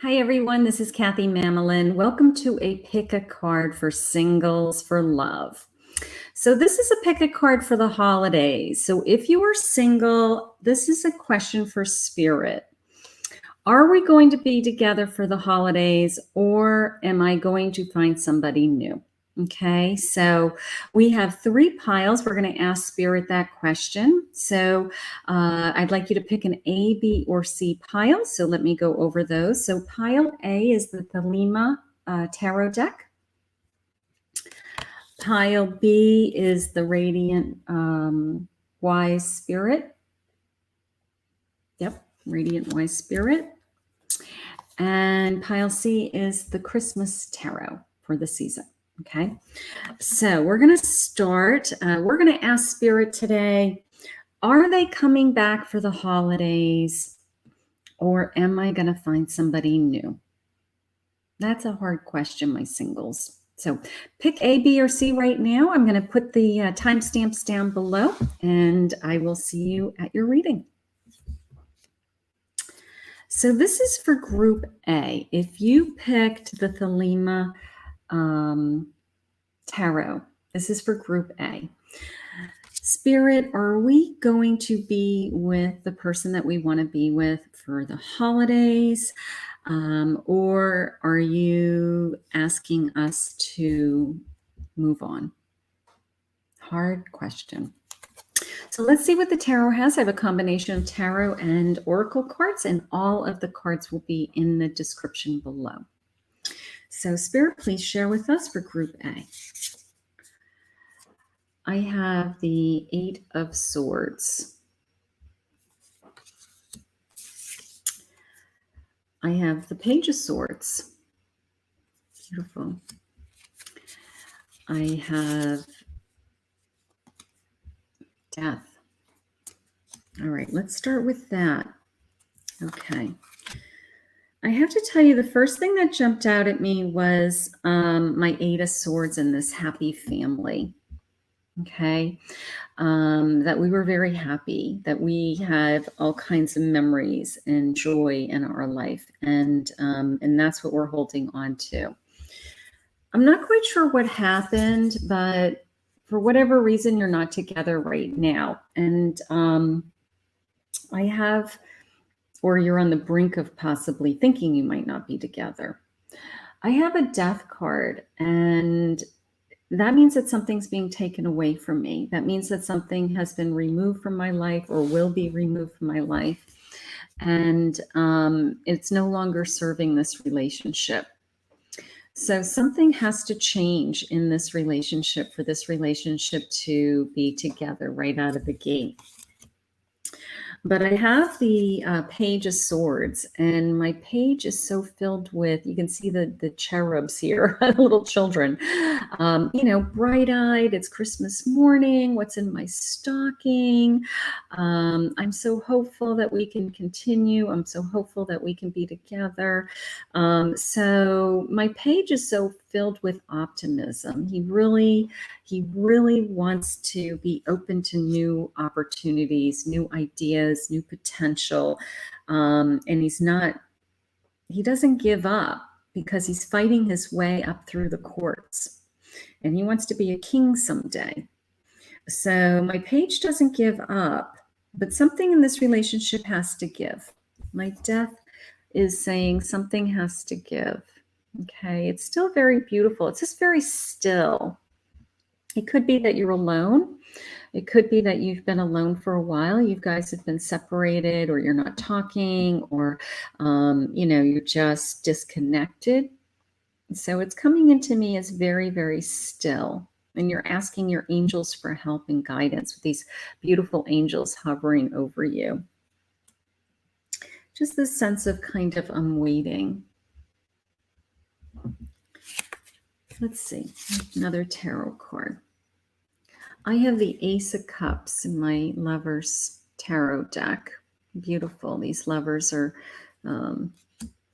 Hi, everyone. This is Kathy Mamolen. Welcome to a pick a card for singles for love. So this is a pick a card for the holidays. So if you are single, this is a question for spirit. Are we going to be together for the holidays, or am I going to find somebody new? Okay, so we have three piles. We're going to ask Spirit that question. So I'd like you to pick an A, B, or C pile. So let me go over those. So pile A is the Thelema Tarot deck. Pile B is the Radiant Wise Spirit. Yep, Radiant Wise Spirit. And pile C is the Christmas Tarot for the season. Okay, so we're going to start. We're going to ask Spirit today, are they coming back for the holidays, or am I going to find somebody new? That's a hard question, my singles. So pick A, B, or C right now. I'm going to put the timestamps down below, and I will see you at your reading. So this is for Group A. If you picked the Thelema Tarot, this is for Group A. Spirit, are we going to be with the person that we want to be with for the holidays? Or are you asking us to move on? Hard question. So let's see what the tarot has. I have a combination of tarot and oracle cards, and all of the cards will be in the description below. So Spirit, please share with us for Group A. I have the Eight of Swords. I have the Page of Swords. Beautiful. I have Death. All right, let's start with that. Okay. I have to tell you, the first thing that jumped out at me was my Eight of Swords and this happy family. Okay. That we were very happy, that we have all kinds of memories and joy in our life. And that's what we're holding on to. I'm not quite sure what happened, but for whatever reason, you're not together right now. And I have, or you're on the brink of possibly thinking you might not be together. I have a Death card, and that means that something's being taken away from me. That means that something has been removed from my life or will be removed from my life. And it's no longer serving this relationship. So something has to change in this relationship for this relationship to be together right out of the gate. But I have the Page of Swords, and my page is so filled with, you can see the cherubs here, little children, bright-eyed. It's Christmas morning. What's in my stocking? I'm so hopeful that we can continue. I'm so hopeful that we can be together. So my page is so filled with optimism. He really wants to be open to new opportunities, new ideas, new potential. And he doesn't give up, because he's fighting his way up through the courts, and he wants to be a king someday. So my page doesn't give up, but something in this relationship has to give. My Death is saying something has to give. Okay, it's still very beautiful. It's just very still. It could be that you're alone. It could be that you've been alone for a while. You guys have been separated, or you're not talking, or, you're just disconnected. So it's coming into me as very, very still. And you're asking your angels for help and guidance with these beautiful angels hovering over you. Just this sense of kind of, I'm waiting. Let's see, another tarot card. I have the Ace of Cups in my Lovers Tarot deck. Beautiful. These lovers are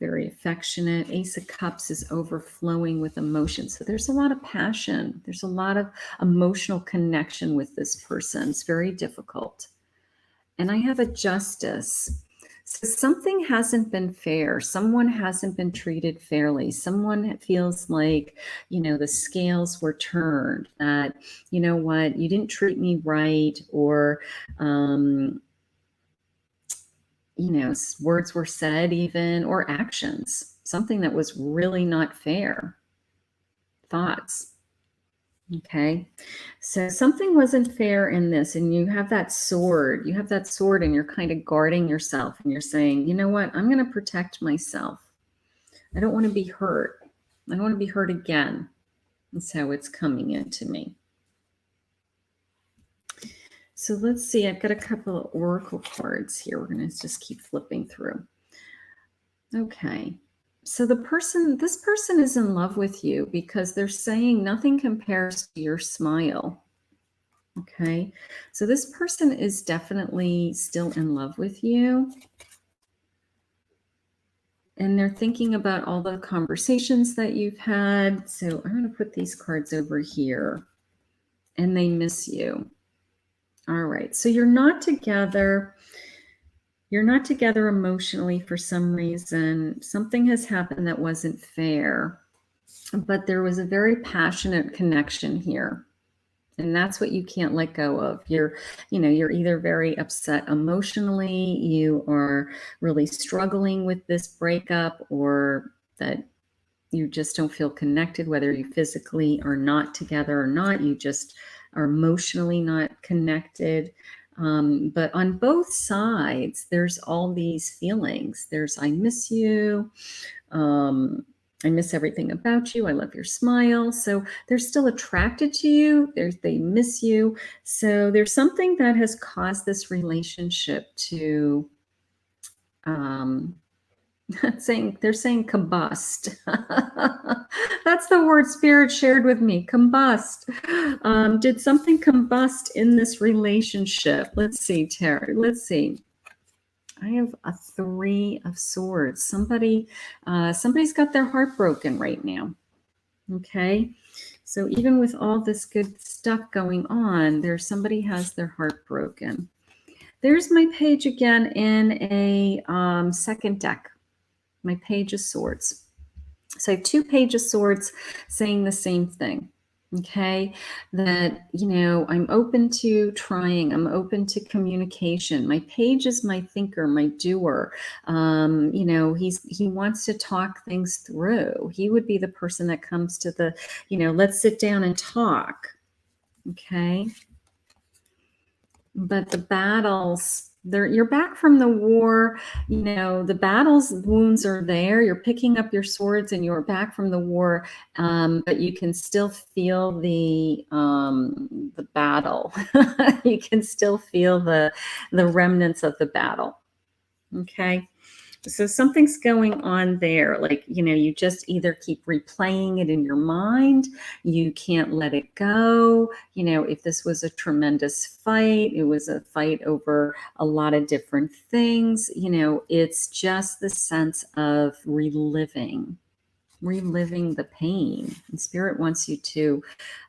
very affectionate. Ace of Cups is overflowing with emotion. So there's a lot of passion. There's a lot of emotional connection with this person. It's very difficult. And I have a Justice. So something hasn't been fair. Someone hasn't been treated fairly. Someone feels like, the scales were turned, that, you know what, you didn't treat me right, or, words were said even, or actions, something that was really not fair. Thoughts. Okay. So something wasn't fair in this, and you have that sword. You have that sword, and you're kind of guarding yourself, and you're saying, you know what? I'm going to protect myself. I don't want to be hurt. I don't want to be hurt again. That's how it's coming into me. So let's see. I've got a couple of oracle cards here. We're going to just keep flipping through. Okay. So this person is in love with you because they're saying nothing compares to your smile. Okay. So this person is definitely still in love with you. And they're thinking about all the conversations that you've had. So I'm going to put these cards over here. And they miss you. All right. So you're not together. You're not together emotionally for some reason. Something has happened that wasn't fair. But there was a very passionate connection here. And that's what you can't let go of. You're either very upset emotionally, you are really struggling with this breakup, or that you just don't feel connected, whether you physically are not together or not. You just are emotionally not connected. But on both sides, there's all these feelings. There's, I miss you. I miss everything about you. I love your smile. So they're still attracted to you. They miss you. So there's something that has caused this relationship to, they're saying combust. That's the word Spirit shared with me, combust. Did something combust in this relationship? Let's see, Terry. Let's see. I have a 3 of Swords. Somebody's got their heart broken right now. Okay. So even with all this good stuff going on, somebody has their heart broken. There's my page again in a second deck, my Page of Swords. So I have 2 Page of Swords saying the same thing. Okay, that, I'm open to trying. I'm open to communication. My Page is my thinker, my doer. He wants to talk things through. He would be the person that comes to the, let's sit down and talk. Okay. But the battles, you're back from the war, the battles, wounds are there. You're picking up your swords and you're back from the war, but you can still feel the battle. You can still feel the remnants of the battle. Okay. So something's going on there. Like, you just either keep replaying it in your mind. You can't let it go. If this was a tremendous fight, it was a fight over a lot of different things. It's just the sense of reliving the pain. And Spirit wants you to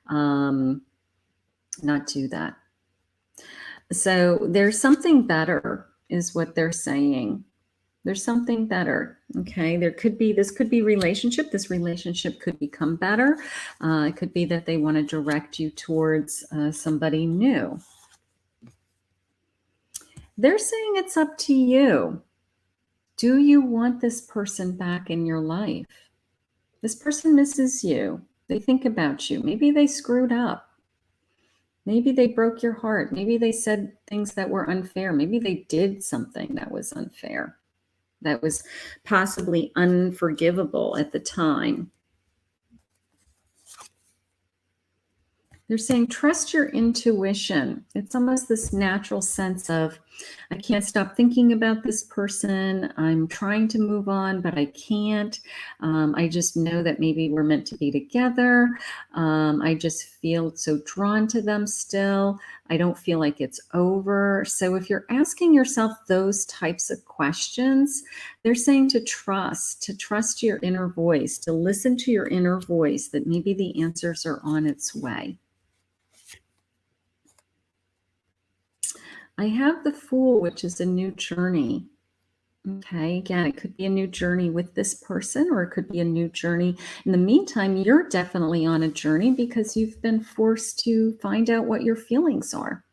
not do that. So there's something better, is what they're saying. There's something better. Okay. This could be relationship. This relationship could become better. It could be that they want to direct you towards somebody new. They're saying it's up to you. Do you want this person back in your life? This person misses you. They think about you. Maybe they screwed up. Maybe they broke your heart. Maybe they said things that were unfair. Maybe they did something that was unfair, that was possibly unforgivable at the time. They're saying, trust your intuition. It's almost this natural sense of, I can't stop thinking about this person. I'm trying to move on, but I can't. I just know that maybe we're meant to be together. I just feel so drawn to them still. I don't feel like it's over. So if you're asking yourself those types of questions, they're saying to trust your inner voice, to listen to your inner voice, that maybe the answers are on its way. I have the Fool, which is a new journey. Okay, again, it could be a new journey with this person, or it could be a new journey. In the meantime, you're definitely on a journey because you've been forced to find out what your feelings are.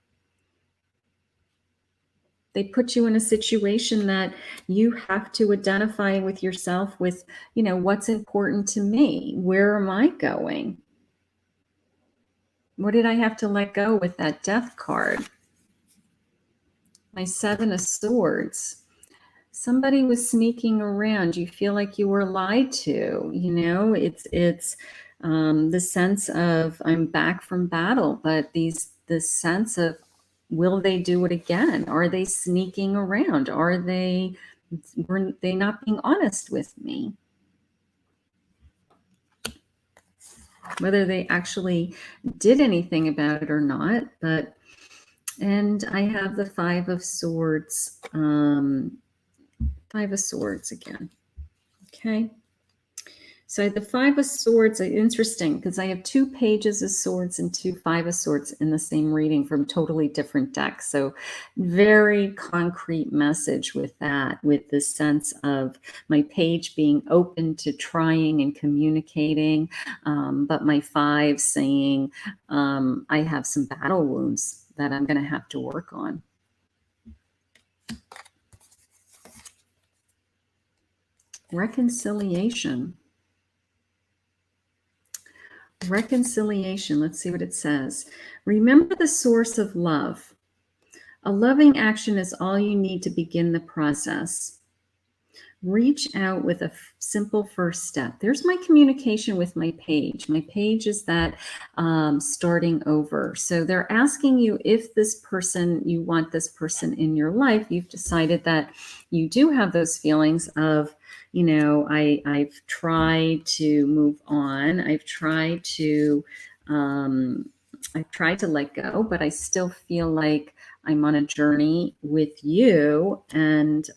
They put you in a situation that you have to identify with yourself with, what's important to me? Where am I going? What did I have to let go with that death card? My Seven of Swords. Somebody was sneaking around. You feel like you were lied to. It's the sense of I'm back from battle, but this sense of, will they do it again? Are they sneaking around? Were they not being honest with me? Whether they actually did anything about it or not, and I have the Five of Swords. Five of Swords again. Okay. So the Five of Swords are interesting because I have 2 pages of swords and 2 Five of Swords in the same reading from totally different decks. So very concrete message with that, with this sense of my page being open to trying and communicating, but my 5 saying I have some battle wounds that I'm going to have to work on. Reconciliation. Reconciliation. Let's see what it says. Remember the source of love. A loving action is all you need to begin the process. Reach out with a simple first step. There's my communication with my page. My page is that starting over. So they're asking you if you want this person in your life. You've decided that you do have those feelings of, I've tried to move on. I've tried to let go, but I still feel like I'm on a journey with you, and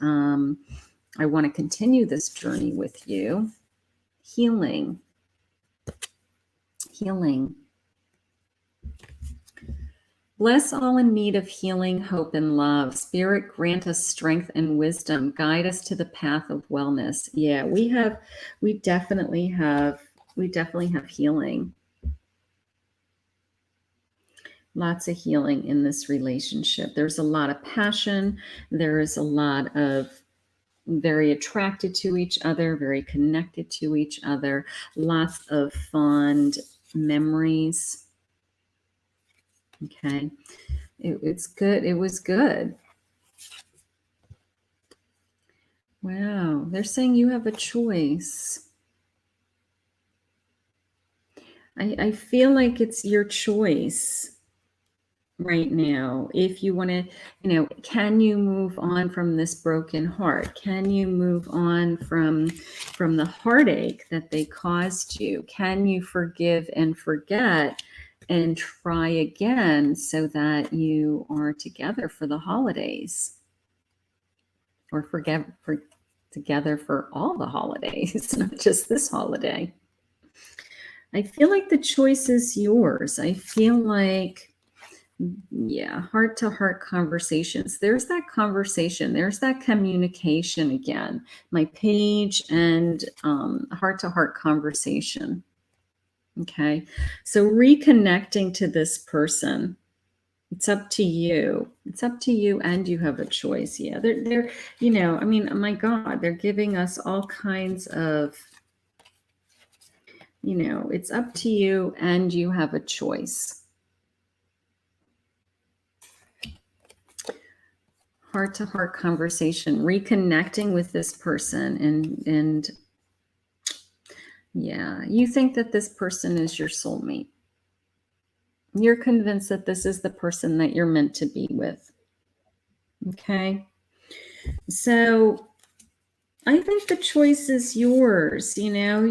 I want to continue this journey with you. Healing. Healing. Bless all in need of healing, hope, and love. Spirit, grant us strength and wisdom. Guide us to the path of wellness. Yeah, we definitely have healing. Lots of healing in this relationship. There's a lot of passion. There is a lot of very attracted to each other, very connected to each other, lots of fond memories. Okay. It's good. It was good. Wow. They're saying you have a choice. I feel like it's your choice right now. If you want to, can you move on from this broken heart? Can you move on from the heartache that they caused you? Can you forgive and forget and try again so that you are together for the holidays, or together for all the holidays, not just this holiday? I feel like the choice is yours. I feel like, yeah, heart-to-heart conversations. There's that conversation. There's that communication again. My page and heart-to-heart conversation. Okay. So reconnecting to this person. It's up to you. It's up to you, and you have a choice. Yeah, they're I mean, oh my God, they're giving us all kinds of, it's up to you, and you have a choice. Heart-to-heart conversation, reconnecting with this person, and yeah, you think that this person is your soulmate. You're convinced that this is the person that you're meant to be with. Okay. So I think the choice is yours. You have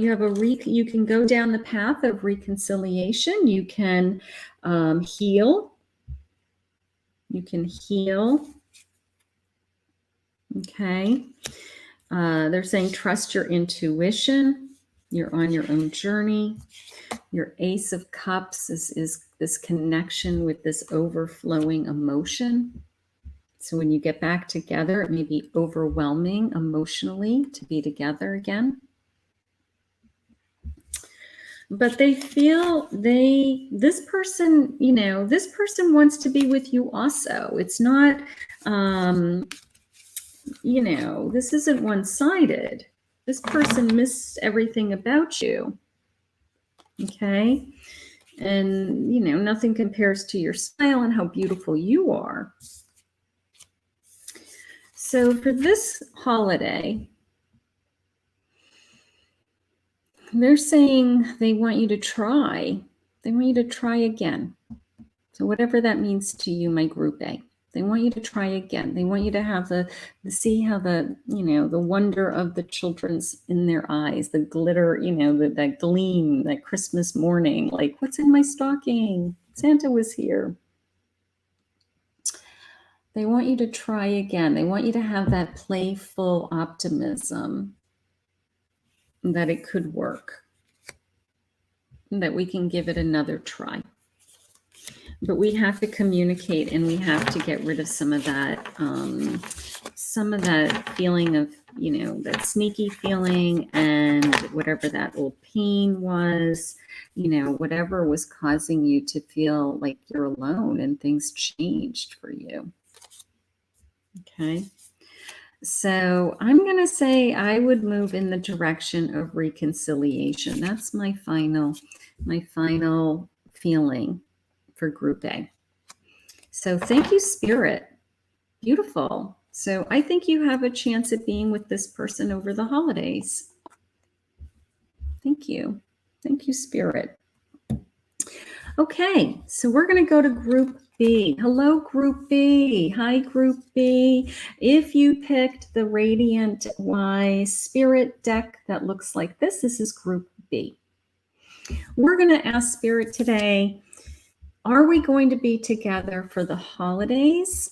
you can go down the path of reconciliation. You can heal. You can heal. Okay. They're saying trust your intuition. You're on your own journey. Your Ace of Cups is this connection with this overflowing emotion. So when you get back together, it may be overwhelming emotionally to be together again. But they feel this person wants to be with you also. It's not, this isn't one-sided. This person missed everything about you. Okay. And, nothing compares to your smile and how beautiful you are. So for this holiday, they're saying they want you to try. They want you to try again. So whatever that means to you, my group A, they want you to try again. They want you to have see how the wonder of the children's in their eyes, the glitter, that gleam, that Christmas morning, like, what's in my stocking? Santa was here. They want you to try again. They want you to have that playful optimism that it could work, that we can give it another try. But we have to communicate, and we have to get rid of some of that feeling of, that sneaky feeling, and whatever that old pain was, whatever was causing you to feel like you're alone and things changed for you. Okay. So I'm going to say I would move in the direction of reconciliation. That's my final feeling for Group A. So thank you, Spirit. Beautiful. So I think you have a chance at being with this person over the holidays. Thank you. Thank you, Spirit. Okay, so we're going to go to Group B. Hello, Group B. Hi, Group B. If you picked the Radiant Wise Spirit deck that looks like this is Group B. We're going to ask Spirit today, are we going to be together for the holidays,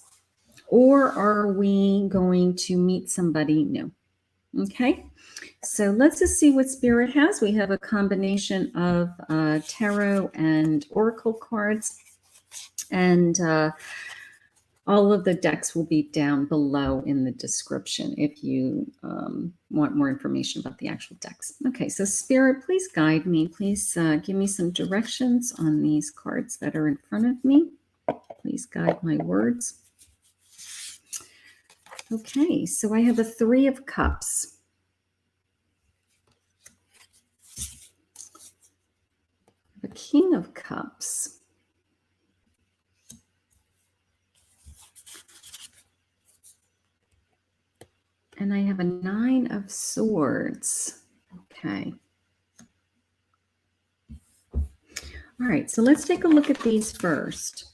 or are we going to meet somebody new? Okay, so let's just see what Spirit has. We have a combination of tarot and oracle cards, and all of the decks will be down below in the description if you want more information about the actual decks. Okay, so Spirit, please guide me. Please give me some directions on these cards that are in front of me. Please guide my words. Okay, so I have a 3 of Cups. The King of Cups. And I have a 9 of Swords. Okay. All right, so let's take a look at these first.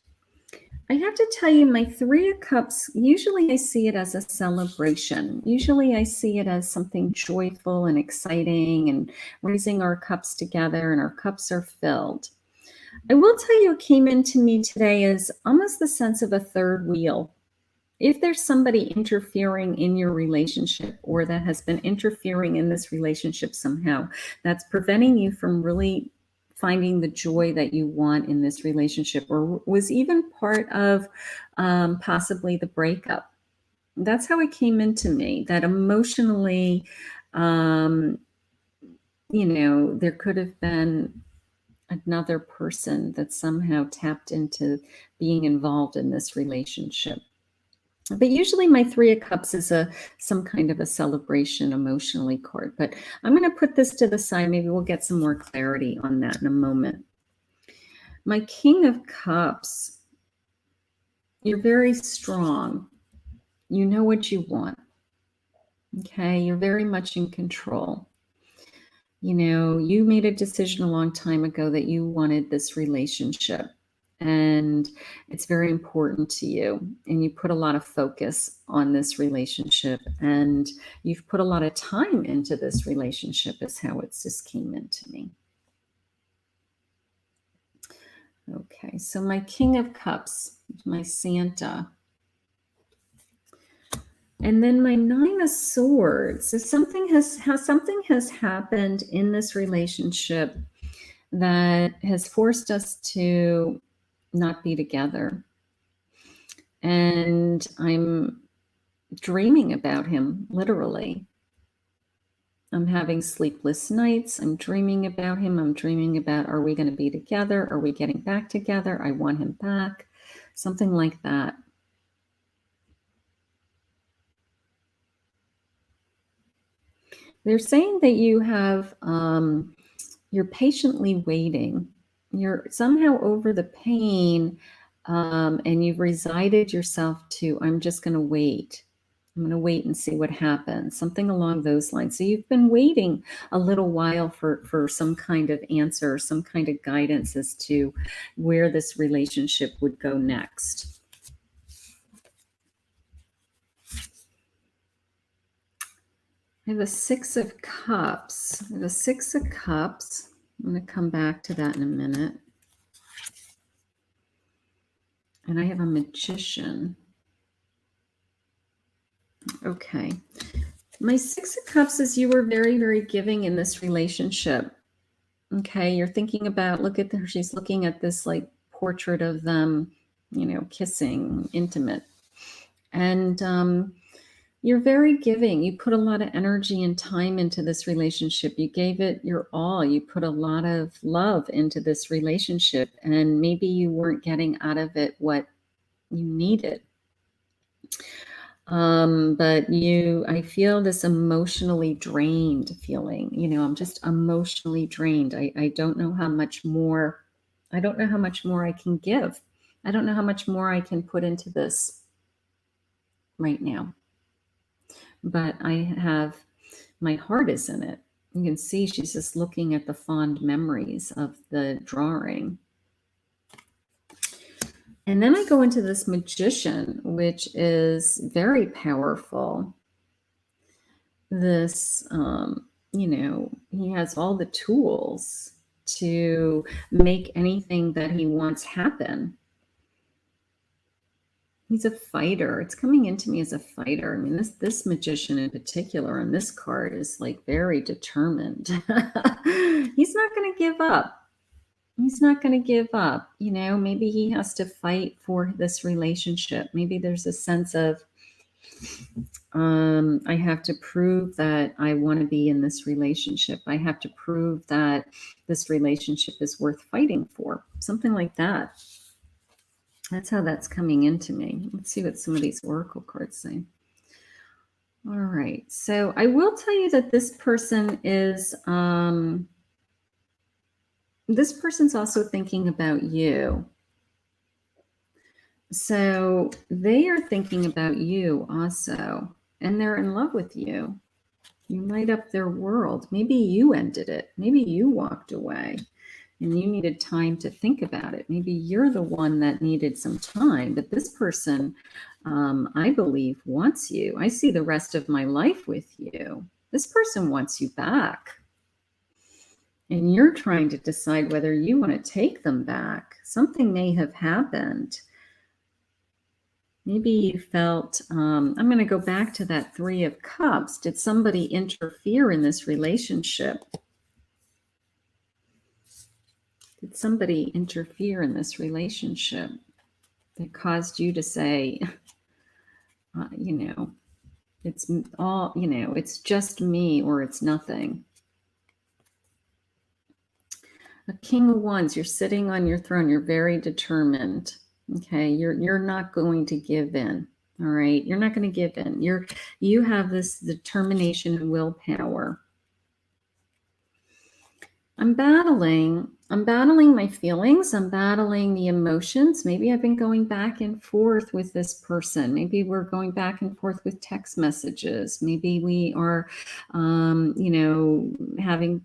I have to tell you, my 3 of Cups, usually I see it as a celebration. Usually I see it as something joyful and exciting and raising our cups together, and our cups are filled. I will tell you, what came into me today is almost the sense of a third wheel. If there's somebody interfering in your relationship, or that has been interfering in this relationship somehow, that's preventing you from really finding the joy that you want in this relationship, or was even part of possibly the breakup. That's how it came into me, that emotionally, there could have been another person that somehow tapped into being involved in this relationship. But usually my 3 of Cups is some kind of a celebration emotionally card. But I'm going to put this to the side. Maybe we'll get some more clarity on that in a moment. My King of Cups, you're very strong. You know what you want. Okay, you're very much in control. You made a decision a long time ago that you wanted this relationship. And it's very important to you, and you put a lot of focus on this relationship, and you've put a lot of time into this relationship, is how it just came into me. Okay, so my King of Cups, my Santa, and then my 9 of Swords. So something has happened in this relationship that has forced us to not be together. And I'm dreaming about him, literally. I'm having sleepless nights. I'm dreaming about him. I'm dreaming about, are we going to be together? Are we getting back together? I want him back. Something like that. They're saying that you have, you're patiently waiting. You're somehow over the pain, and you've resigned yourself to, I'm just going to wait. I'm going to wait and see what happens. Something along those lines. So you've been waiting a little while for some kind of answer, some kind of guidance as to where this relationship would go next. I have a Six of Cups. I have a Six of Cups. I'm going to come back to that in a minute. And I have a Magician. Okay. My Six of Cups is you were very, very giving in this relationship. Okay. You're thinking about, look at her. She's looking at this like portrait of them, you know, kissing, intimate. And you're very giving. You put a lot of energy and time into this relationship. You gave it your all. You put a lot of love into this relationship. And maybe you weren't getting out of it what you needed. But I feel this emotionally drained feeling. You know, I'm just emotionally drained. I don't know how much more, I don't know how much more I can give. I don't know how much more I can put into this right now. But I have, my heart is in it. You can see she's just looking at the fond memories of the drawing. And then I go into this Magician, which is very powerful. This, you know, he has all the tools to make anything that he wants happen. He's a fighter. It's coming into me as a fighter. I mean, this Magician in particular on this card is like very determined. He's not going to give up. He's not going to give up. You know, maybe he has to fight for this relationship. Maybe there's a sense of, I have to prove that I want to be in this relationship. I have to prove that this relationship is worth fighting for. Something like that. That's how that's coming into me. Let's see what some of these oracle cards say. All right. So I will tell you that this person is, this person's also thinking about you. So they are thinking about you also, and they're in love with you. You light up their world. Maybe you ended it. Maybe you walked away and you needed time to think about it. Maybe you're the one that needed some time, but this person, I believe, wants you. I see the rest of my life with you. This person wants you back. And you're trying to decide whether you want to take them back. Something may have happened. Maybe you felt, I'm going to go back to that Three of Cups. Did somebody interfere in this relationship? Did somebody interfere in this relationship that caused you to say, you know, it's all, you know, it's just me or it's nothing? A King of Wands, you're sitting on your throne. You're very determined. Okay, you're not going to give in. All right, you're not going to give in. You have this determination and willpower. I'm battling my feelings. I'm battling the emotions. Maybe I've been going back and forth with this person. Maybe we're going back and forth with text messages. Maybe we are, you know, having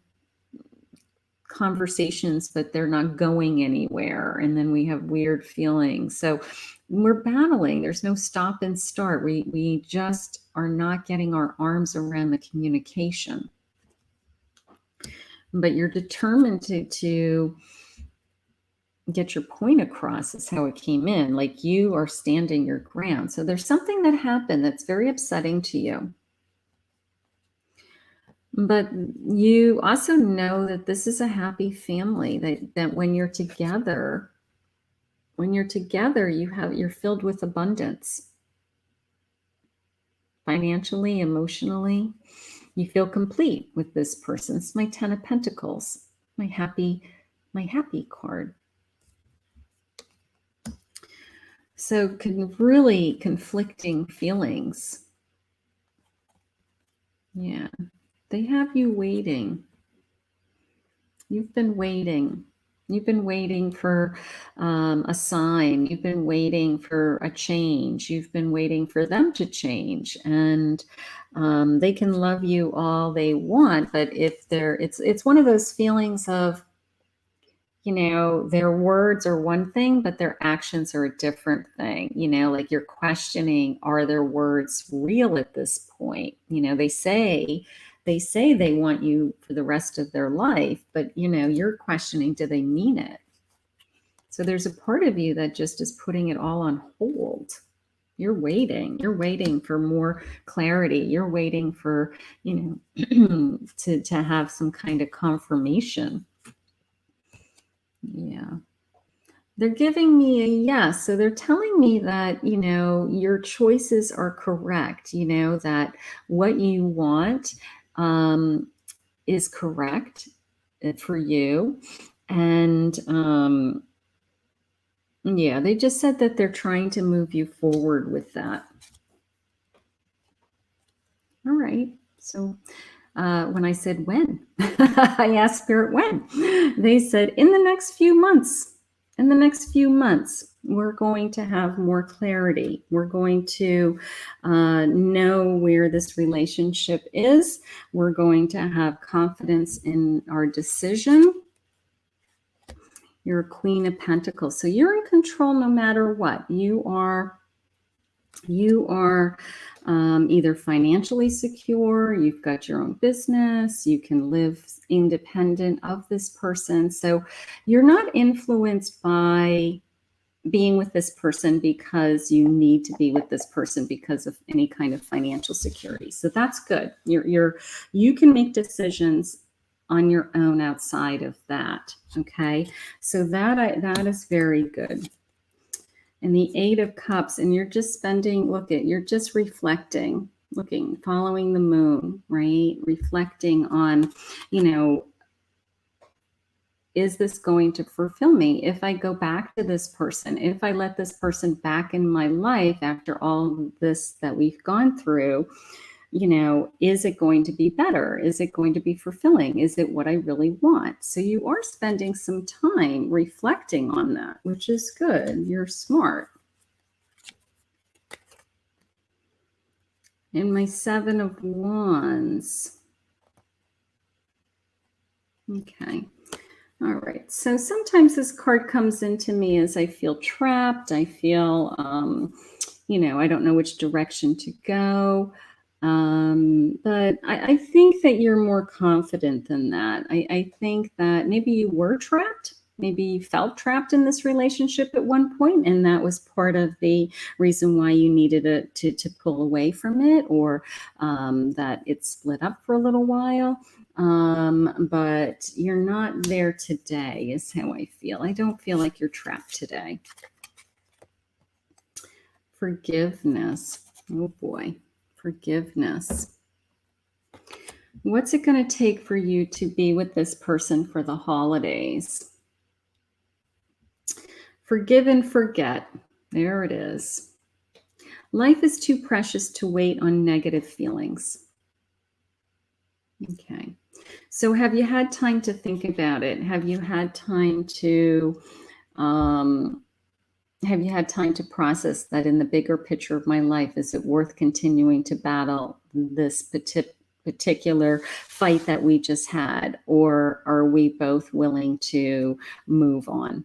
conversations, but they're not going anywhere. And then we have weird feelings. So we're battling. There's no stop and start. We just are not getting our arms around the communication. But you're determined to get your point across is how it came in. Like you are standing your ground. So there's something that happened that's very upsetting to you. But you also know that this is a happy family, that when you're together, when you're together, you're filled with abundance. Financially, emotionally, you feel complete with this person. It's my 10 of Pentacles, my happy card. So really conflicting feelings. Yeah, they have you waiting. You've been waiting. You've been waiting for a sign. You've been waiting for a change. You've been waiting for them to change. And they can love you all they want, but if it's one of those feelings of, their words are one thing, but their actions are a different thing. Like you're questioning, are their words real at this point? They say they want you for the rest of their life, but you're questioning, do they mean it? So there's a part of you that just is putting it all on hold. You're waiting for more clarity. You're waiting for, to have some kind of confirmation. Yeah. They're giving me a yes. So they're telling me that, your choices are correct, that what you want is correct for you. And yeah, they just said that they're trying to move you forward with that. All right. So when I said when, I asked Spirit when. They said in the next few months. In the next few months, we're going to have more clarity. We're going to know where this relationship is. We're going to have confidence in our decision. You're a Queen of Pentacles. So you're in control no matter what. You are either financially secure, you've got your own business, you can live independent of this person. So you're not influenced by being with this person because you need to be with this person because of any kind of financial security. So that's good. You can make decisions on your own outside of that. Okay. So that is very good. And the Eight of Cups, and you're just you're just reflecting, following the moon, right? Reflecting on, is this going to fulfill me? If I go back to this person, if I let this person back in my life after all this that we've gone through, is it going to be better? Is it going to be fulfilling? Is it what I really want? So you are spending some time reflecting on that, which is good. You're smart. And my Seven of Wands. Okay. All right. So sometimes this card comes into me as I feel trapped. I feel, I don't know which direction to go. But I think that you're more confident than that. I think that maybe you were trapped. Maybe you felt trapped in this relationship at one point, and that was part of the reason why you needed to pull away from it, or that it split up for a little while. But you're not there today, is how I feel. I don't feel like you're trapped today. Forgiveness. Oh boy. Forgiveness. What's it going to take for you to be with this person for the holidays? Forgive and forget. There it is. Life is too precious to wait on negative feelings. Okay. So have you had time to think about it? Have you had time to process that in the bigger picture of my life? Is it worth continuing to battle this particular fight that we just had? Or are we both willing to move on?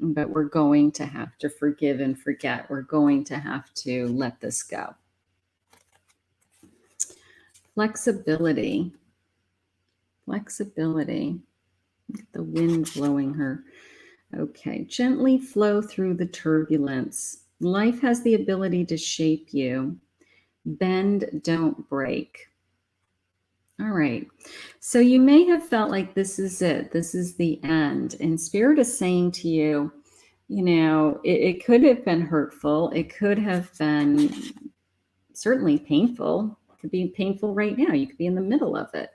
But we're going to have to forgive and forget. We're going to have to let this go. Flexibility. Flexibility. The wind blowing her. Okay. Gently flow through the turbulence. Life has the ability to shape you. Bend, don't break. All right. So you may have felt like this is it. This is the end. And Spirit is saying to you, it could have been hurtful. It could have been certainly painful. It could be painful right now. You could be in the middle of it.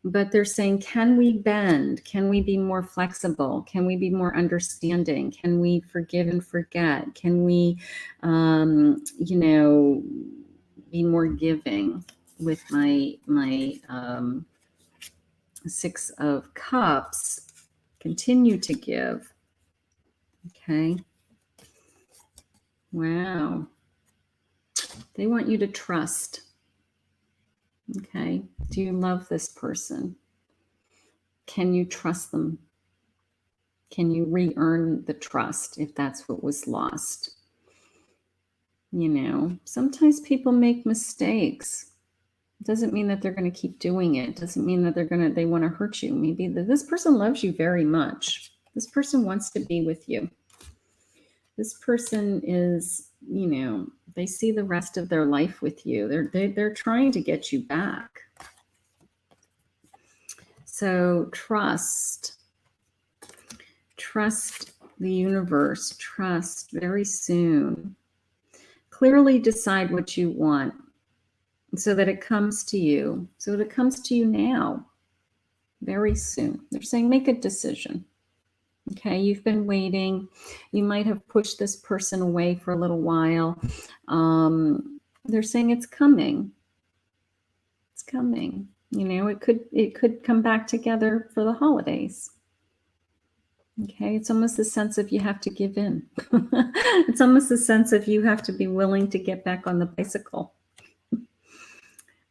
But they're saying, can we bend? Can we be more flexible? Can we be more understanding? Can we forgive and forget? Can we, be more giving with my Six of Cups? Continue to give. Okay. Wow. They want you to trust. Okay. Do you love this person? Can you trust them? Can you re-earn the trust if that's what was lost? Sometimes people make mistakes. It doesn't mean that they're going to keep doing it. It doesn't mean that they want to hurt you. Maybe this person loves you very much. This person wants to be with you. This person is, they see the rest of their life with you. They're trying to get you back. So trust the universe, trust very soon. Clearly decide what you want so that it comes to you, now, very soon. They're saying make a decision. Okay, you've been waiting. You might have pushed this person away for a little while. They're saying it's coming. It's coming. It could come back together for the holidays. Okay, it's almost a sense of you have to give in. It's almost a sense of you have to be willing to get back on the bicycle.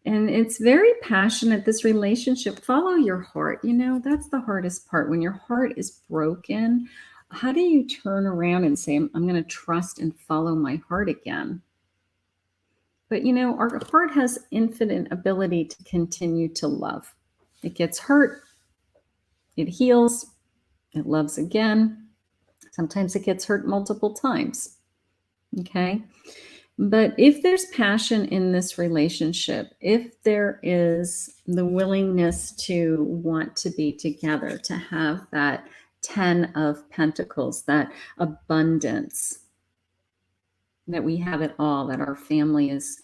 And it's very passionate, this relationship. Follow your heart. That's the hardest part. When your heart is broken, how do you turn around and say, I'm going to trust and follow my heart again? But, our heart has infinite ability to continue to love. It gets hurt. It heals. It loves again. Sometimes it gets hurt multiple times. Okay. But if there's passion in this relationship, if there is the willingness to want to be together, to have that 10 of Pentacles, that abundance, that we have it all, that our family is,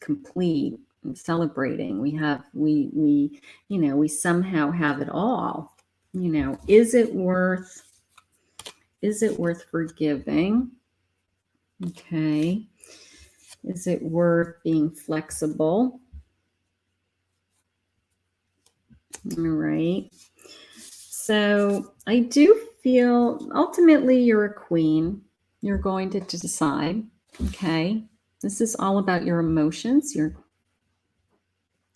complete and celebrating. We somehow have it all. Is it worth forgiving? Okay. Is it worth being flexible? All right. So I do feel ultimately you're a queen. You're going to decide. Okay. This is all about your emotions. You're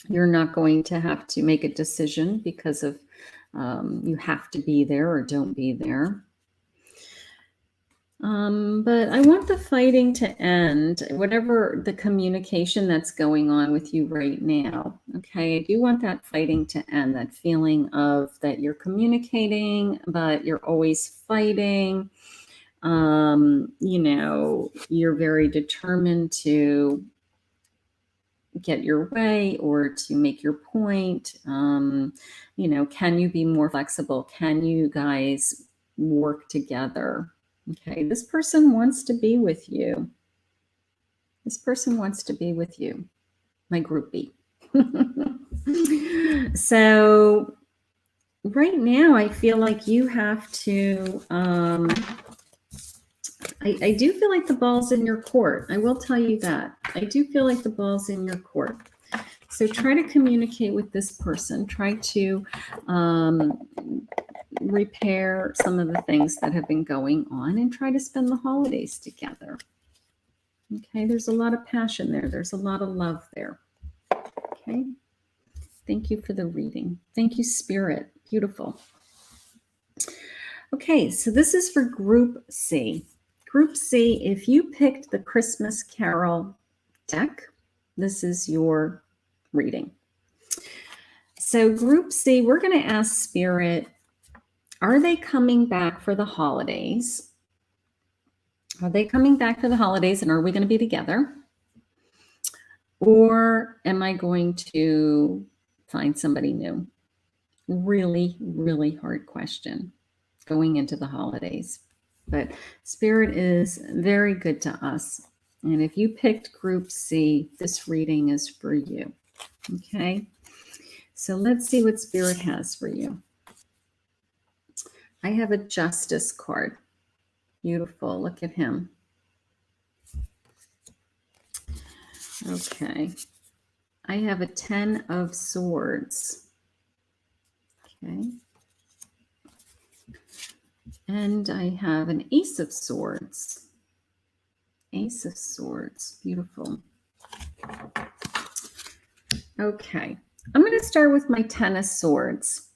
not going to have to make a decision because of you have to be there or don't be there. But I want the fighting to end, whatever the communication that's going on with you right now. Okay, I do want that fighting to end, that feeling of that you're communicating, but you're always fighting. You're very determined to get your way or to make your point. Can you be more flexible? Can you guys work together? Okay, this person wants to be with you. This person wants to be with you, my groupie. So right now, I feel like you have to, I do feel like the ball's in your court. I will tell you that. I do feel like the ball's in your court. So try to communicate with this person. Try to repair some of the things that have been going on and try to spend the holidays together. Okay, there's a lot of passion there. There's a lot of love there. Okay, thank you for the reading. Thank you, Spirit. Beautiful. Okay, so this is for Group C. Group C, if you picked the Christmas Carol deck, this is your reading. So Group C, we're going to ask Spirit, are they coming back for the holidays? Are they coming back for the holidays and are we going to be together? Or am I going to find somebody new? Really, really hard question going into the holidays. but Spirit is very good to us. And if you picked Group C, this reading is for you. Okay? So let's see what Spirit has for you. I have a Justice card. Beautiful. Look at him. Okay. I have a 10 of Swords. Okay. And I have an Ace of Swords. Ace of Swords. Beautiful. Okay. I'm going to start with my 10 of Swords.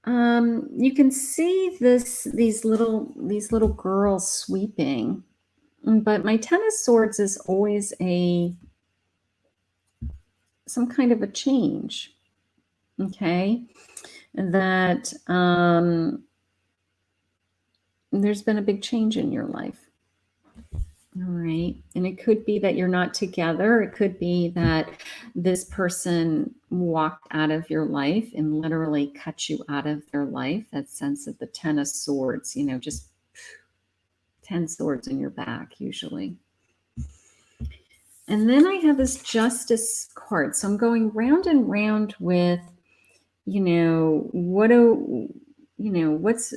You can see these little girls sweeping, but my 10 of Swords is always some kind of a change. Okay, that there's been a big change in your life. All right. And it could be that you're not together. It could be that this person walked out of your life and literally cut you out of their life. That sense of the 10 of Swords, you know, just 10 swords in your back usually. And then I have this Justice card. So I'm going round and round with, you know, what's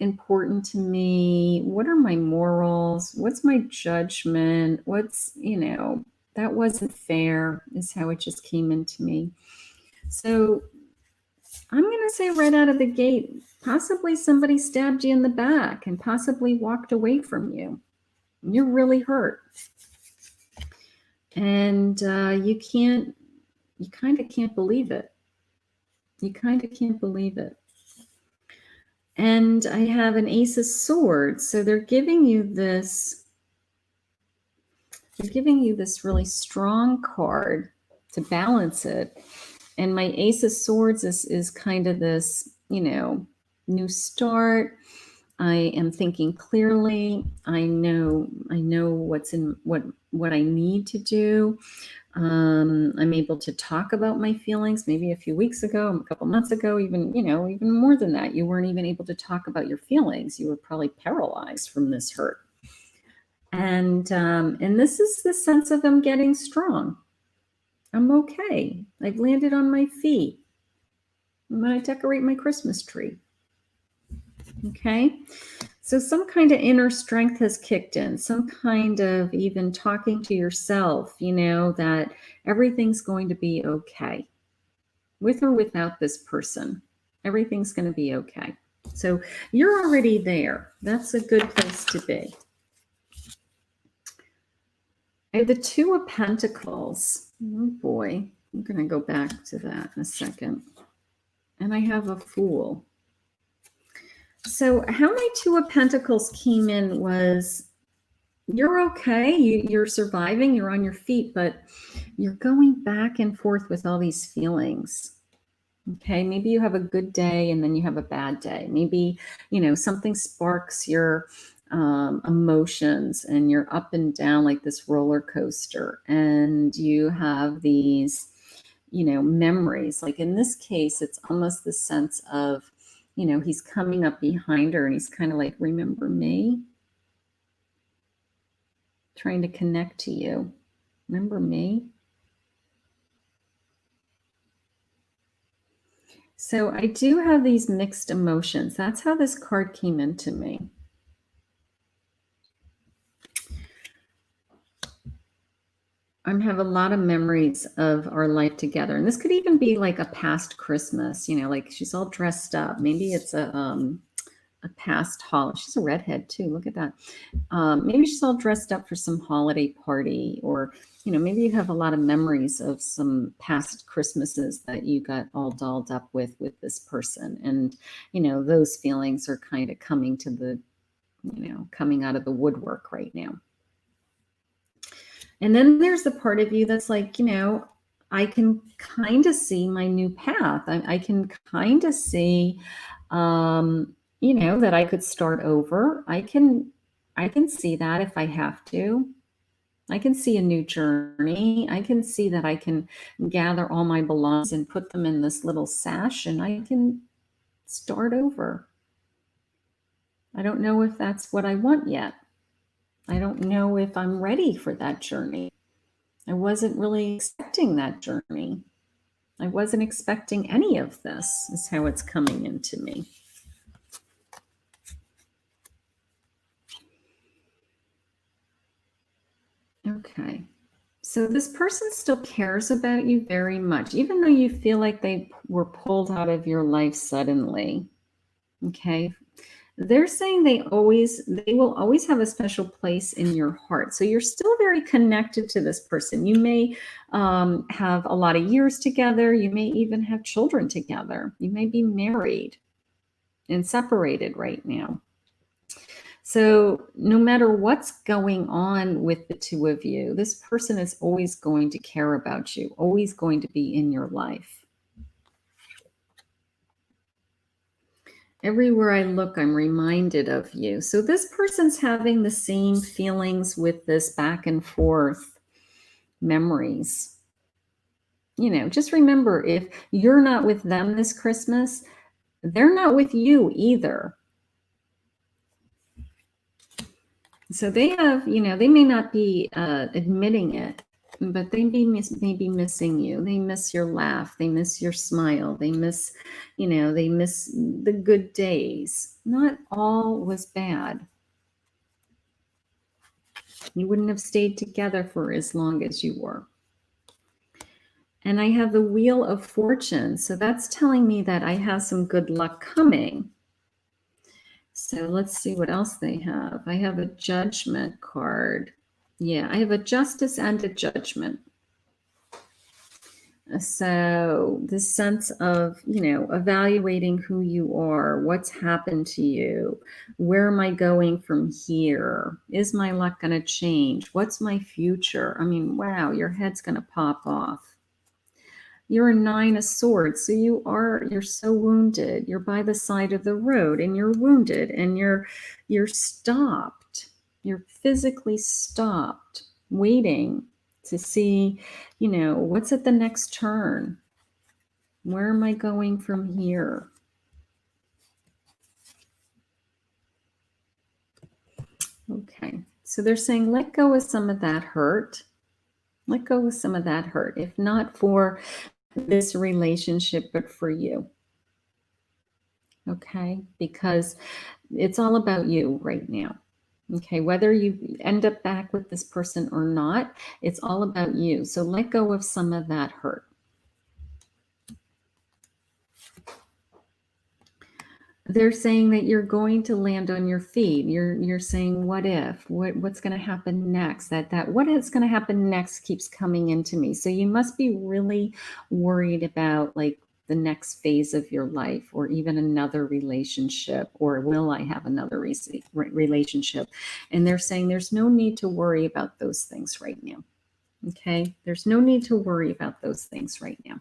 important to me? What are my morals? What's my judgment? What's, you know, that wasn't fair is how it just came into me. So I'm going to say right out of the gate, possibly somebody stabbed you in the back and possibly walked away from you. You're really hurt. And you kind of can't believe it. You kind of can't believe it. And I have an Ace of Swords. So they're giving you this really strong card to balance it. And my Ace of Swords is kind of this, you know, new start. I am thinking clearly. I know what I need to do. I'm able to talk about my feelings. Maybe a few weeks ago, a couple months ago, even more than that, you weren't even able to talk about your feelings. You were probably paralyzed from this hurt. And this is the sense of I'm getting strong. I'm okay. I've landed on my feet. I'm going to decorate my Christmas tree. Okay. So some kind of inner strength has kicked in, some kind of even talking to yourself, you know, that everything's going to be okay. With or without this person, everything's going to be okay. So you're already there. That's a good place to be. I have the Two of Pentacles. Oh boy, I'm going to go back to that in a second. And I have a Fool. So how my Two of Pentacles came in was, you're okay, you're surviving, you're on your feet, but you're going back and forth with all these feelings. Okay, maybe you have a good day and then you have a bad day. Maybe, you know, something sparks your emotions and you're up and down like this roller coaster, and you have these, you know, memories. Like in this case, it's almost the sense of, you know, he's coming up behind her and he's kind of like, remember me? Trying to connect to you. Remember me? So I do have these mixed emotions. That's how this card came into me. I have a lot of memories of our life together. And this could even be like a past Christmas, you know, like she's all dressed up. Maybe it's a past holiday. She's a redhead too. Look at that. Maybe she's all dressed up for some holiday party, or, you know, maybe you have a lot of memories of some past Christmases that you got all dolled up with this person. And, you know, those feelings are kind of coming to the, you know, coming out of the woodwork right now. And then there's the part of you that's like, you know, I can kind of see my new path. I can kind of see, you know, that I could start over. I can see that if I have to. I can see a new journey. I can see that I can gather all my belongings and put them in this little sash and I can start over. I don't know if that's what I want yet. I don't know if I'm ready for that journey. I wasn't really expecting that journey. I wasn't expecting any of this, is how it's coming into me. Okay. So this person still cares about you very much, even though you feel like they were pulled out of your life suddenly. Okay. They're saying they will always have a special place in your heart. So you're still very connected to this person. You may have a lot of years together. You may even have children together. You may be married and separated right now. So no matter what's going on with the two of you, this person is always going to care about you, always going to be in your life. Everywhere I look, I'm reminded of you. So this person's having the same feelings with this back and forth memories. You know, just remember, if you're not with them this Christmas, they're not with you either. So they have, you know, they may not be admitting it, but they may be missing you. They miss your laugh. They miss your smile. They miss, you know, they miss the good days. Not all was bad. You wouldn't have stayed together for as long as you were. And I have the Wheel of Fortune. So that's telling me that I have some good luck coming. So let's see what else they have. I have a Judgment card. Yeah, I have a Justice and a Judgment. So this sense of, you know, evaluating who you are, what's happened to you, where am I going from here? Is my luck going to change? What's my future? I mean, wow, your head's going to pop off. You're a 9 of Swords, so you're so wounded. You're by the side of the road and you're wounded and you're stopped. You're physically stopped, waiting to see, you know, what's at the next turn? Where am I going from here? Okay, so they're saying let go of some of that hurt. Let go of some of that hurt, if not for this relationship, but for you. Okay, because it's all about you right now. Okay, whether you end up back with this person or not, it's all about you. So let go of some of that hurt. They're saying that you're going to land on your feet. You're saying, what if? What's going to happen next? That what is going to happen next keeps coming into me. So you must be really worried about like the next phase of your life, or even another relationship, or will I have another relationship? And they're saying there's no need to worry about those things right now. Okay, there's no need to worry about those things right now.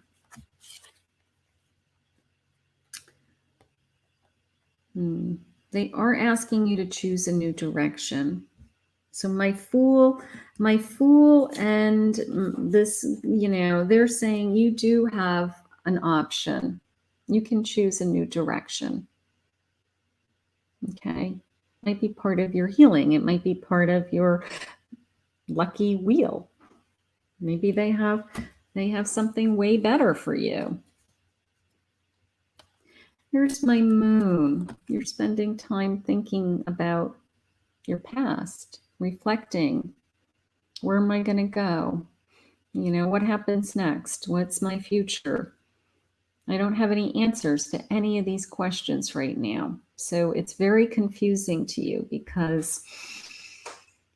They are asking you to choose a new direction. So my fool and this, you know, they're saying you do have an option. You can choose a new direction. Okay. Might be part of your healing. It might be part of your lucky wheel. Maybe they have something way better for you. Here's my Moon. You're spending time thinking about your past, reflecting. Where am I going to go? You know, what happens next? What's my future? I don't have any answers to any of these questions right now. So it's very confusing to you because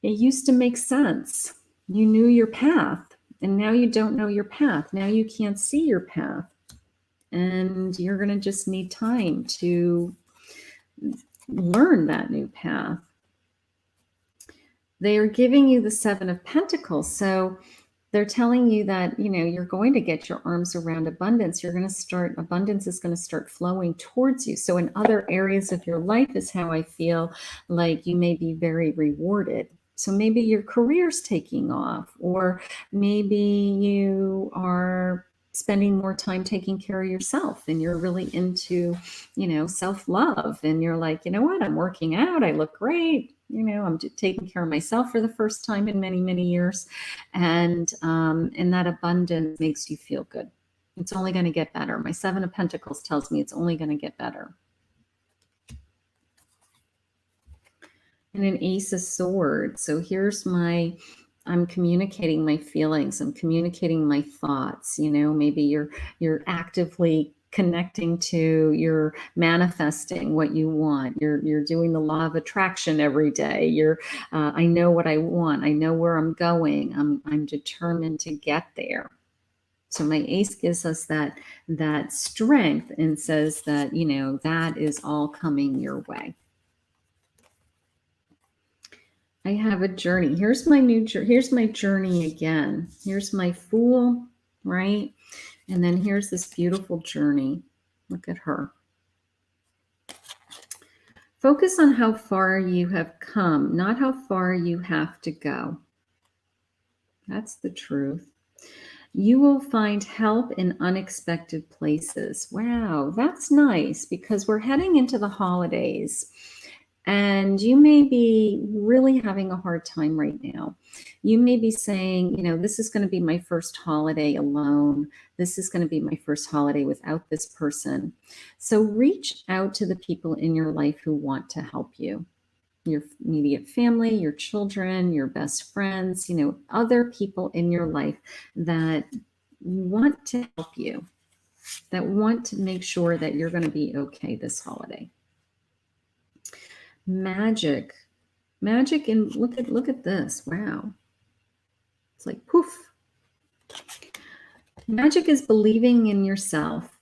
it used to make sense. You knew your path, and now you don't know your path. Now you can't see your path. And you're going to just need time to learn that new path. They are giving you the 7 of Pentacles. So they're telling you that, you know, you're going to get your arms around abundance. Abundance is going to start flowing towards you. So in other areas of your life is how I feel like you may be very rewarded. So maybe your career's taking off, or maybe you are spending more time taking care of yourself, and you're really into, self-love, and you're like, you know what, I'm working out, I look great, I'm taking care of myself for the first time in many, many years. And that abundance makes you feel good. It's only going to get better. My Seven of Pentacles tells me it's only going to get better. And an Ace of Swords. So here's I'm communicating my feelings. I'm communicating my thoughts. Maybe you're actively connecting to, you're manifesting what you want. You're doing the law of attraction every day. I know what I want. I know where I'm going. I'm determined to get there. So my ace gives us that strength and says that, that is all coming your way. I have a journey. Here's my journey again. Here's my Fool, right? And then here's this beautiful journey. Look at her. Focus on how far you have come, not how far you have to go. That's the truth. You will find help in unexpected places. Wow, that's nice, because we're heading into the holidays. And you may be really having a hard time right now. You may be saying, this is going to be my first holiday alone. This is going to be my first holiday without this person. So reach out to the people in your life who want to help you. Your immediate family, your children, your best friends, other people in your life that want to help you, that want to make sure that you're going to be okay this holiday. Magic, and look at this. Wow. It's like poof. Magic is believing in yourself.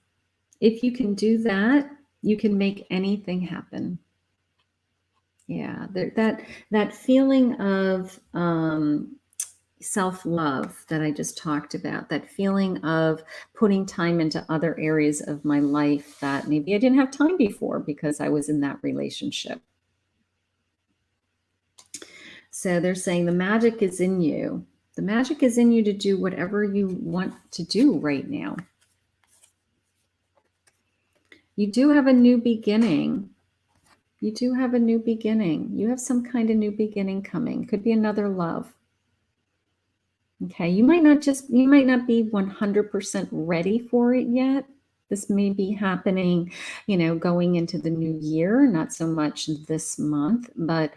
If you can do that, you can make anything happen. Yeah, that feeling of self-love that I just talked about, that feeling of putting time into other areas of my life that maybe I didn't have time before because I was in that relationship. So they're saying the magic is in you. The magic is in you to do whatever you want to do right now. You do have a new beginning. You do have a new beginning. You have some kind of new beginning coming. Could be another love. Okay, you might not be 100% ready for it yet. This may be happening, going into the new year, not so much this month, but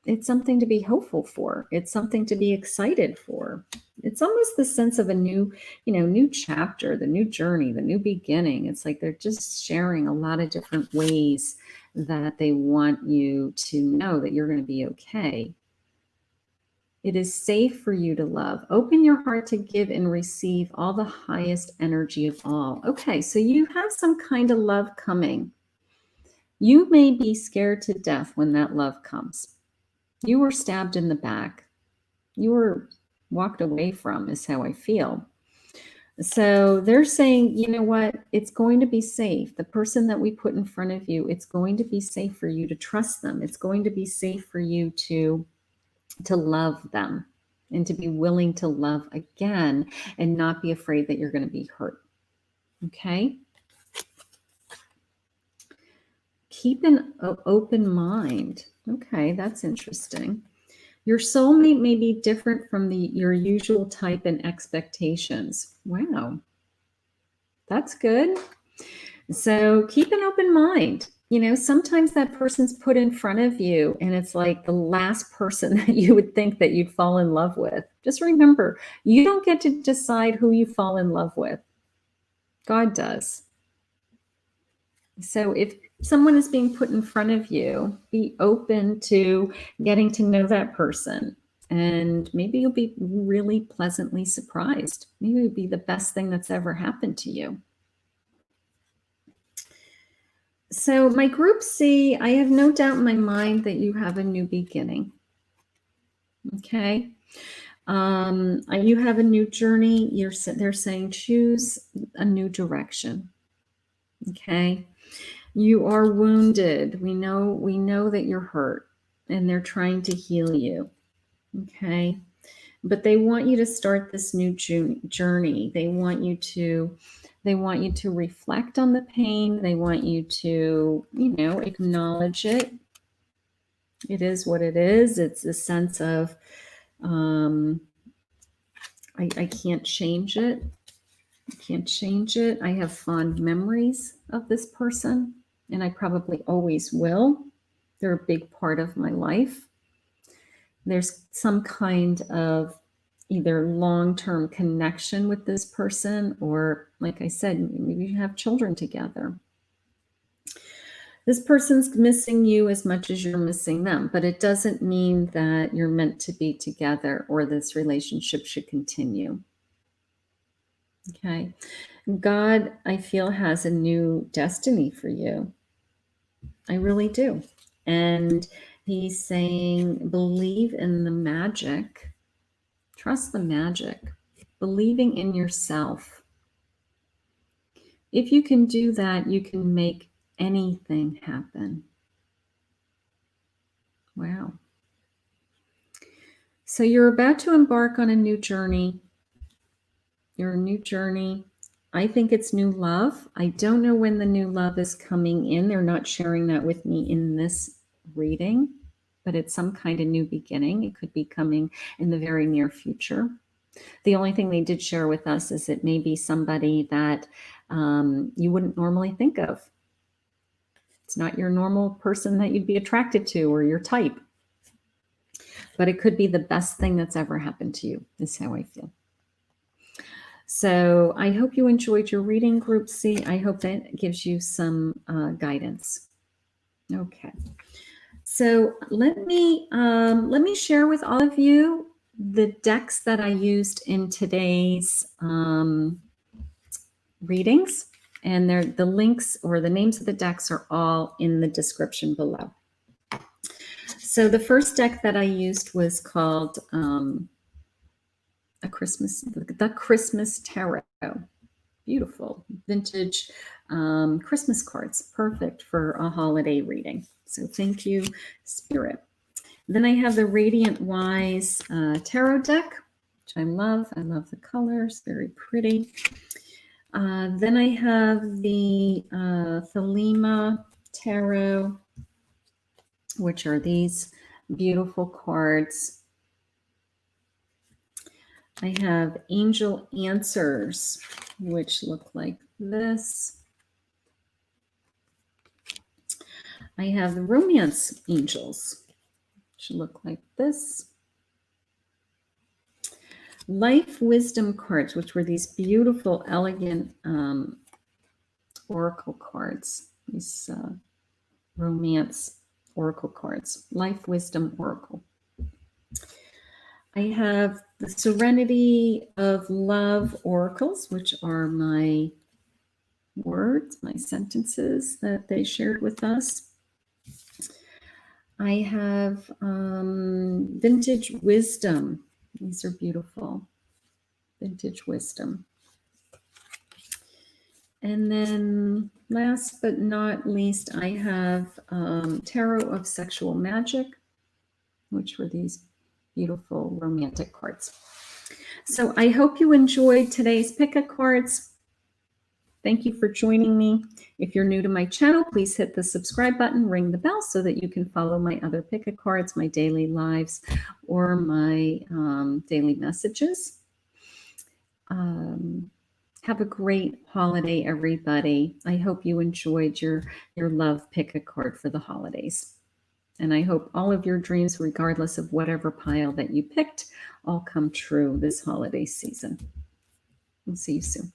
it's something to be hopeful for. It's something to be excited for. It's almost the sense of a new, new chapter, the new journey, the new beginning. It's like they're just sharing a lot of different ways that they want you to know that you're going to be okay. It is safe for you to love. Open your heart to give and receive all the highest energy of all. Okay, so you have some kind of love coming. You may be scared to death when that love comes. You were stabbed in the back. You were walked away from, is how I feel. So they're saying, you know what? It's going to be safe. The person that we put in front of you, it's going to be safe for you to trust them. It's going to be safe for you to love them and to be willing to love again and not be afraid that you're going to be hurt. Okay? Keep an open mind. Okay, that's interesting. Your soulmate may be different from your usual type and expectations. Wow. That's good. So keep an open mind. Sometimes that person's put in front of you and it's like the last person that you would think that you'd fall in love with. Just remember, you don't get to decide who you fall in love with. God does. So if someone is being put in front of you, be open to getting to know that person. And maybe you'll be really pleasantly surprised. Maybe it'll be the best thing that's ever happened to you. So my group C, I have no doubt in my mind that you have a new beginning. Okay. You have a new journey. They're saying choose a new direction. Okay. You are wounded. We know that you're hurt and they're trying to heal you. Okay. but they want you to start this new journey. They want you to reflect on the pain. They want you to, acknowledge it. It is what it is. It's a sense of, I can't change it. I can't change it. I have fond memories of this person, and I probably always will. They're a big part of my life. There's some kind of either long-term connection with this person, or, like I said, maybe you have children together. This person's missing you as much as you're missing them, but it doesn't mean that you're meant to be together or this relationship should continue. Okay. God, I feel, has a new destiny for you. I really do. And he's saying, believe in the magic. Trust the magic. Believing in yourself. If you can do that, you can make anything happen. Wow. So you're about to embark on a new journey. You're a new journey. I think it's new love. I don't know when the new love is coming in. They're not sharing that with me in this reading, but it's some kind of new beginning. It could be coming in the very near future. The only thing they did share with us is it may be somebody that you wouldn't normally think of. It's not your normal person that you'd be attracted to or your type. But it could be the best thing that's ever happened to you, is how I feel. So I hope you enjoyed your reading, Group C. I hope that gives you some guidance. Okay. So let me share with all of you the decks that I used in today's readings, and the links or the names of the decks are all in the description below. So the first deck that I used was called the Christmas Tarot. Beautiful vintage Christmas cards, perfect for a holiday reading. So thank you, Spirit. Then I have the Radiant Wise Tarot deck, which I love. I love the colors, very pretty. Then I have the Thelema Tarot, which are these beautiful cards. I have Angel Answers, which look like this. I have the Romance Angels, which look like this. Life Wisdom cards, which were these beautiful, elegant oracle cards. These romance oracle cards. Life Wisdom Oracle. I have the Serenity of Love oracles, which are my words, my sentences that they shared with us. I have Vintage Wisdom. These are beautiful. Vintage Wisdom. And then last but not least, I have Tarot of Sexual Magic, which were these beautiful romantic cards. So I hope you enjoyed today's pick-a-cards. Thank you for joining me. If you're new to my channel, please hit the subscribe button, ring the bell so that you can follow my other pick-a-cards, my daily lives, or my daily messages. Have a great holiday, everybody. I hope you enjoyed your love pick-a-card for the holidays. And I hope all of your dreams, regardless of whatever pile that you picked, all come true this holiday season. We'll see you soon.